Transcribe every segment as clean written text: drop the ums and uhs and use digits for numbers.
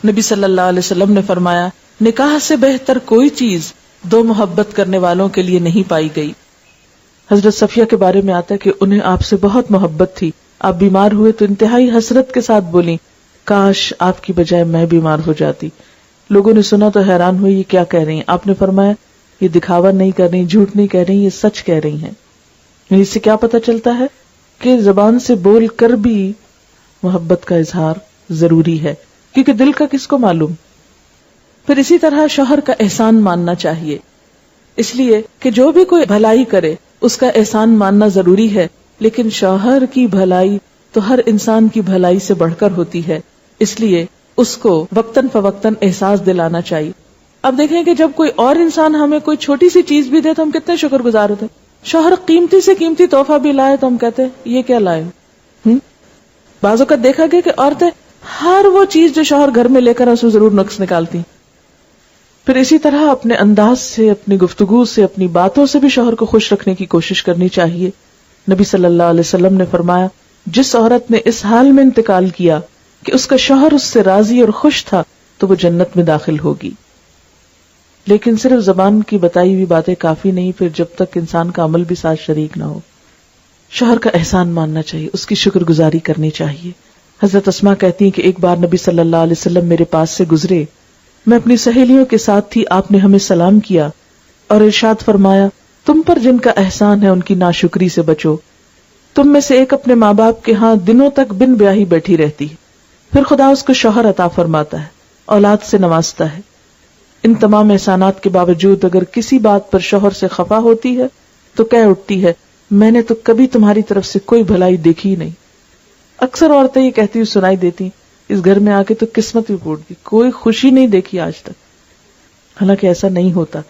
نبی صلی اللہ علیہ وسلم نے فرمایا نکاح سے بہتر کوئی چیز دو محبت کرنے والوں کے لیے نہیں پائی گئی. حضرت صفیہ کے بارے میں آتا ہے کہ انہیں آپ سے بہت محبت تھی. آپ بیمار ہوئے تو انتہائی حسرت کے ساتھ بولی کاش آپ کی بجائے میں بیمار ہو جاتی. لوگوں نے سنا تو حیران ہوئی یہ کیا کہہ رہی ہیں. آپ نے فرمایا یہ دکھاوا نہیں کر رہی, جھوٹ نہیں کہہ رہی, یہ سچ کہہ رہی ہیں. اس سے کیا پتہ چلتا ہے کہ زبان سے بول کر بھی محبت کا اظہار ضروری ہے, کیونکہ دل کا کس کو معلوم. پھر اسی طرح شوہر کا احسان ماننا چاہیے, اس لیے کہ جو بھی کوئی بھلائی کرے اس کا احسان ماننا ضروری ہے, لیکن شوہر کی بھلائی تو ہر انسان کی بھلائی سے بڑھ کر ہوتی ہے, اس لیے اس کو وقتاً فوقتاً احساس دلانا چاہیے. اب دیکھیں کہ جب کوئی اور انسان ہمیں کوئی چھوٹی سی چیز بھی دے تو ہم کتنے شکر گزار ہوتے ہیں. شوہر قیمتی سے قیمتی تحفہ بھی لائے تو ہم کہتے ہیں یہ کیا لائے. بعض اوقات دیکھا گیا کہ عورتیں ہر وہ چیز جو شوہر گھر میں لے کر اس میں ضرور نقص نکالتی. پھر اسی طرح اپنے انداز سے, اپنی گفتگو سے, اپنی باتوں سے بھی شوہر کو خوش رکھنے کی کوشش کرنی چاہیے. نبی صلی اللہ علیہ وسلم نے فرمایا جس عورت نے اس حال میں انتقال کیا کہ اس کا شوہر اس سے راضی اور خوش تھا تو وہ جنت میں داخل ہوگی. لیکن صرف زبان کی بتائی ہوئی باتیں کافی نہیں, پھر جب تک انسان کا عمل بھی ساتھ شریک نہ ہو. شوہر کا احسان ماننا چاہیے, اس کی شکر گزاری کرنی چاہیے. حضرت اسماء کہتی ہیں کہ ایک بار نبی صلی اللہ علیہ وسلم میرے پاس سے گزرے, میں اپنی سہیلیوں کے ساتھ تھی, آپ نے ہمیں سلام کیا اور ارشاد فرمایا تم پر جن کا احسان ہے ان کی ناشکری سے بچو. تم میں سے ایک اپنے ماں باپ کے ہاں دنوں تک بن بیاہی بیٹھی رہتی ہے, پھر خدا اس کو شوہر عطا فرماتا ہے, اولاد سے نوازتا ہے. ان تمام احسانات کے باوجود اگر کسی بات پر شوہر سے خفا ہوتی ہے تو کہہ اٹھتی ہے میں نے تو کبھی تمہاری طرف سے کوئی بھلائی دیکھی ہی نہیں. اکثر عورتیں یہ کہتی ہوئی سنائی دیتی اس گھر میں آ کے تو قسمت بھی پھوٹ گئی, کوئی خوشی نہیں دیکھی آج تک. حالانکہ ایسا نہیں ہوتا.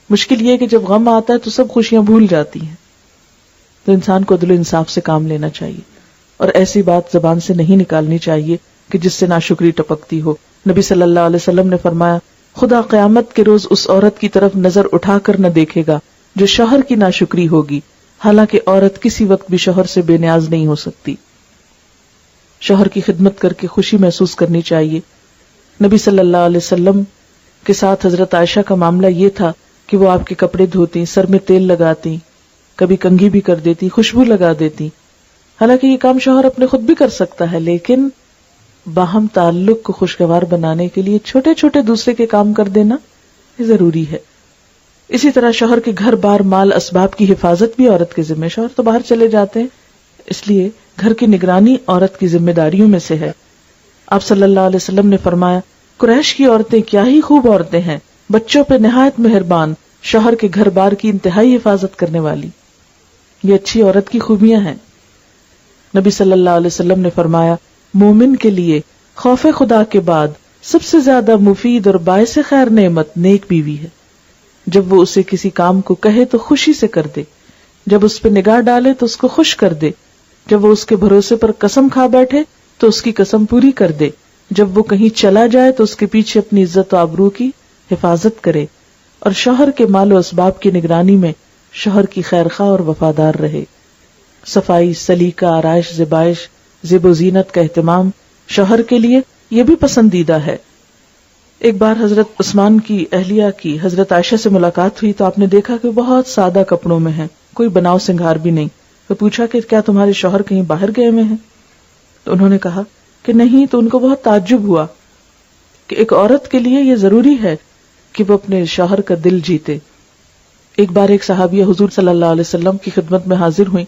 مشکل یہ ہے کہ جب غم آتا ہے تو سب خوشیاں بھول جاتی ہیں. تو انسان کو عدل و انصاف سے کام لینا چاہیے اور ایسی بات زبان سے نہیں نکالنی چاہیے کہ جس سے ناشکری ٹپکتی ہو. نبی صلی اللہ علیہ وسلم نے فرمایا خدا قیامت کے روز اس عورت کی طرف نظر اٹھا کر نہ دیکھے گا جو شوہر کی ناشکری ہوگی, حالانکہ عورت کسی وقت بھی شوہر سے بے نیاز نہیں ہو سکتی. شوہر کی خدمت کر کے خوشی محسوس کرنی چاہیے. نبی صلی اللہ علیہ وسلم کے ساتھ حضرت عائشہ کا معاملہ یہ تھا کہ وہ آپ کے کپڑے دھوتی, سر میں تیل لگاتی, کبھی کنگھی بھی کر دیتی, خوشبو لگا دیتی. حالانکہ یہ کام شوہر اپنے خود بھی کر سکتا ہے, لیکن باہم تعلق کو خوشگوار بنانے کے لیے چھوٹے چھوٹے دوسرے کے کام کر دینا یہ ضروری ہے. اسی طرح شوہر کے گھر بار مال اسباب کی حفاظت بھی عورت کے ذمہ. شوہر تو باہر چلے جاتے ہیں, اس لیے گھر کی نگرانی عورت کی ذمہ داریوں میں سے ہے. آپ صلی اللہ علیہ وسلم نے فرمایا قریش کی عورتیں کیا ہی خوب عورتیں ہیں, بچوں پہ نہایت مہربان, شوہر کے گھر بار کی انتہائی حفاظت کرنے والی. یہ اچھی عورت کی خوبیاں ہیں. نبی صلی اللہ علیہ وسلم نے فرمایا مومن کے لیے خوف خدا کے بعد سب سے زیادہ مفید اور باعث خیر نعمت نیک بیوی ہے. جب وہ اسے کسی کام کو کہے تو خوشی سے کر دے, جب اس پہ نگاہ ڈالے تو اس کو خوش کر دے, جب وہ اس کے بھروسے پر قسم کھا بیٹھے تو اس کی قسم پوری کر دے, جب وہ کہیں چلا جائے تو اس کے پیچھے اپنی عزت و آبرو کی حفاظت کرے, اور شوہر کے مال و اسباب کی نگرانی میں شوہر کی خیرخواہ اور وفادار رہے. صفائی, سلیقہ, آرائش, زیبائش, زیب و زینت کا اہتمام شوہر کے لیے یہ بھی پسندیدہ ہے. ایک بار حضرت عثمان کی اہلیہ کی حضرت عائشہ سے ملاقات ہوئی تو آپ نے دیکھا کہ بہت سادہ کپڑوں میں ہیں, کوئی بناؤ سنگھار بھی نہیں. تو پوچھا کہ کیا تمہارے شوہر کہیں باہر گئے ہوئے ہیں؟ تو انہوں نے کہا کہ نہیں. تو ان کو بہت تعجب ہوا کہ ایک عورت کے لیے یہ ضروری ہے کہ وہ اپنے شوہر کا دل جیتے. ایک بار ایک صحابیہ حضور صلی اللہ علیہ وسلم کی خدمت میں حاضر ہوئی,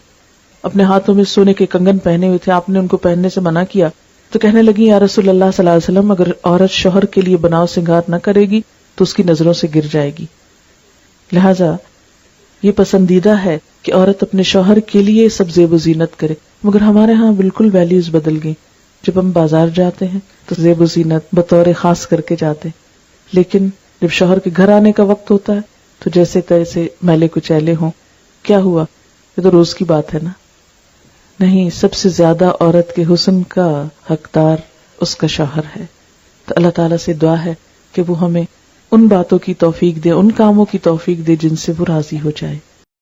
اپنے ہاتھوں میں سونے کے کنگن پہنے ہوئے تھے. آپ نے ان کو پہننے سے منع کیا تو کہنے لگی یا رسول اللہ صلی اللہ علیہ وسلم اگر عورت شوہر کے لیے بناؤ سنگار نہ کرے گی تو اس کی نظروں سے گر جائے گی. لہذا یہ پسندیدہ ہے کہ عورت اپنے شوہر کے لیے سب زیب و زینت کرے. مگر ہمارے ہاں بالکل ویلیوز بدل گئی. جب ہم بازار جاتے ہیں تو زیب و زینت بطور خاص کر کے جاتے ہیں, لیکن جب شوہر کے گھر آنے کا وقت ہوتا ہے تو جیسے تیسے میلے کچیلے ہوں. کیا ہوا, یہ تو روز کی بات ہے نا. نہیں, سب سے زیادہ عورت کے حسن کا حقدار اس کا شوہر ہے. تو اللہ تعالیٰ سے دعا ہے کہ وہ ہمیں ان باتوں کی توفیق دے, ان کاموں کی توفیق دے جن سے وہ راضی ہو جائے.